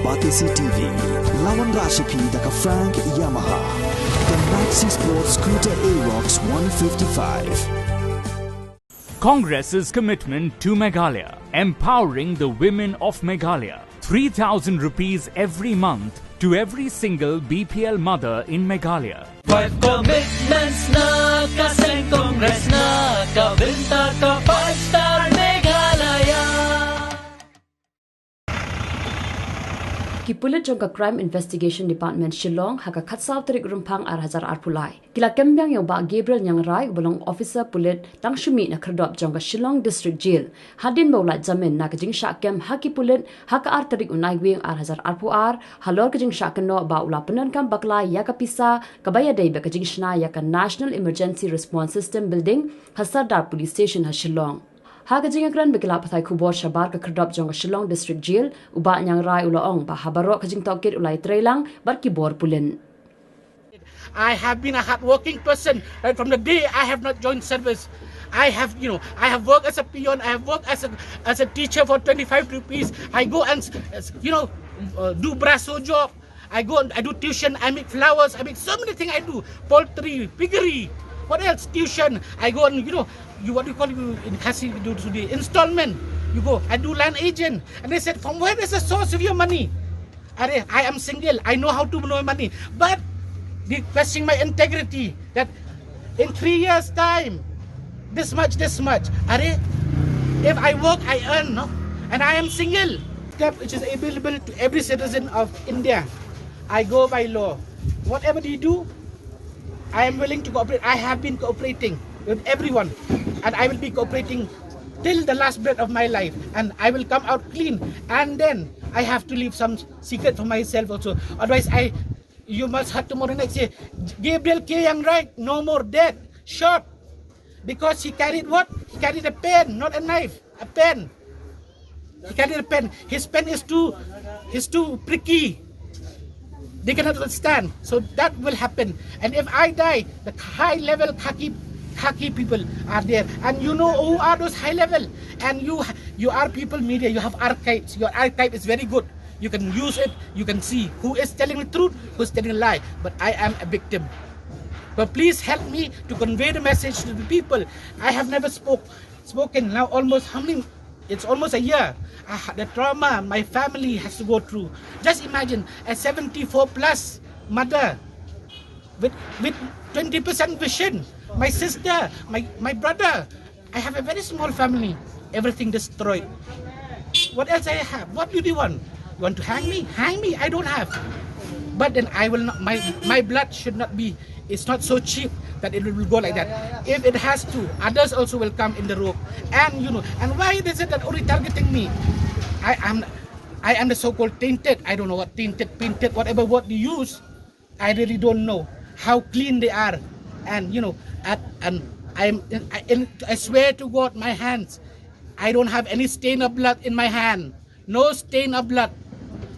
Batisi TV, Lawan Rashipi Daka Frank Yamaha, the Maxi Sports Scooter Arox 155. Congress's commitment to Meghalaya, empowering the women of Meghalaya. 3,000 rupees every month to every single BPL mother in Meghalaya. 5 commitments na kaseng Congress na kabinta ka 5-star Meghalaya. Ki Pulit jong Crime Investigation Department Shillong haka khatsaw tarik rumpang Hazar Pulai. Kila Biang yang ba Gabriel Iangrai balong officer Pulit Tang na kerdop jong Shillong District Jail. Hadin baulat Jamin na kajing syakem haki Pulit haka tarik unai wing Hazar Puar halor kajing syaken no ba ula penan kam bakla ya kapisa kabaya day ba kajing shna ya National Emergency Response System Building Hasardar Police Station Shillong. Haga jingakran begila pathai kubor shabar ka kerdop jong Shillong District Jail uba Iangrai ulaong ba habarok kajing tokit ulai trailang bar kibor pulin. I have been a hard-working person right from the day I have not joined service. I have worked as a peon. I have worked as a teacher for 25 rupees. I go and do brasso job. I do tuition. I make flowers. I make so many things. I do poultry, piggery. What else? Tuition. I go and what do you call it in Kasi? Do the installment. You go. I do land agent. And they said, from where is the source of your money? I am single. I know how to know money, but they question my integrity. That in 3 years' time, this much. If I work, I earn, no? And I am single. Step which is available to every citizen of India. I go by law. Whatever they do, I am willing to cooperate. I have been cooperating with everyone, and I will be cooperating till the last breath of my life, and I will come out clean. And then I have to leave some secret for myself also. Otherwise, you must have tomorrow night say, Gabriel K. Iangrai, no more dead, shot. Because he carried what? He carried a pen, not a knife, a pen. He carried a pen. His pen is too pricky. They cannot understand. So that will happen. And if I die, the high-level khaki people are there. And you know who are those high-level? And you are people media, you have archives. Your archive is very good. You can use it, you can see who is telling the truth, who is telling a lie. But I am a victim. But please help me to convey the message to the people. I have never spoken now it's almost a year. The trauma my family has to go through. Just imagine a 74 plus mother with 20% vision. My sister, my brother. I have a very small family. Everything destroyed. What else I have? What do you want? You want to hang me? Hang me. I don't have. But then I will not. My blood should not be. It's not so cheap that it will go like that. If it has to, others also will come in the rope. And and why is it that only targeting me? I am the so-called tainted. I don't know what tainted, painted, whatever word you use. I really don't know how clean they are. And I swear to God, my hands, I don't have any stain of blood in my hand. No stain of blood.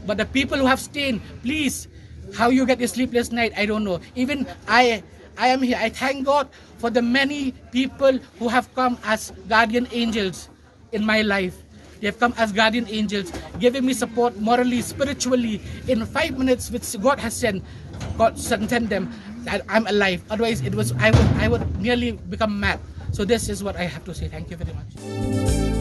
But the people who have stain, please, how you get a sleepless night, I don't know. Even I am here. I thank God for the many people who have come as guardian angels in my life. They have come as guardian angels, giving me support morally, spiritually. In 5 minutes, which God has sent, God sent them. I'm alive. Otherwise, I would nearly become mad. So this is what I have to say. Thank you very much.